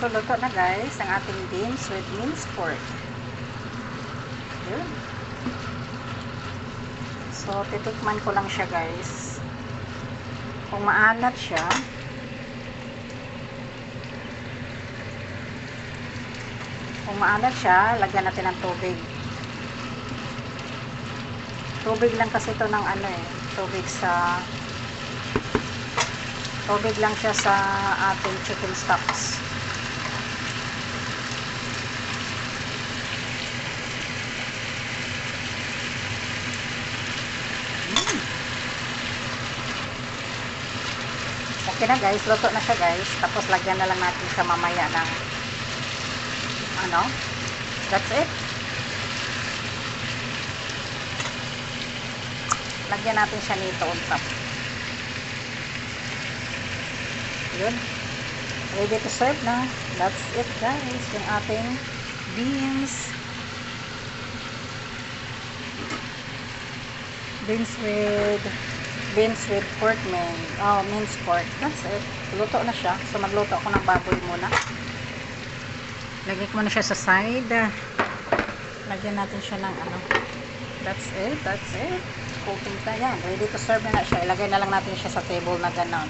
So, luto na guys, ang ating beans with minced pork. Yun. So, titikman ko lang siya guys. Kung maalat siya, lagyan natin ng tubig. Tubig lang kasi ito ng ano eh. Tubig lang siya sa ating chicken stocks. Okay na guys, luto na siya guys. Tapos lagyan na lang natin siya mamaya ng ano. That's it. Lagyan natin siya nito on top. Yun. Ready to serve na. That's it guys. Yung ating beans. Beans with pork minced pork. That's it. Luto na siya. So magluto ako ng baboy muna. Lagyan ko muna siya sa side. Lagyan natin siya ng ano. That's it. Cooking pa yan. Ready to serve na siya. Ilagay na lang natin siya sa table na ganon.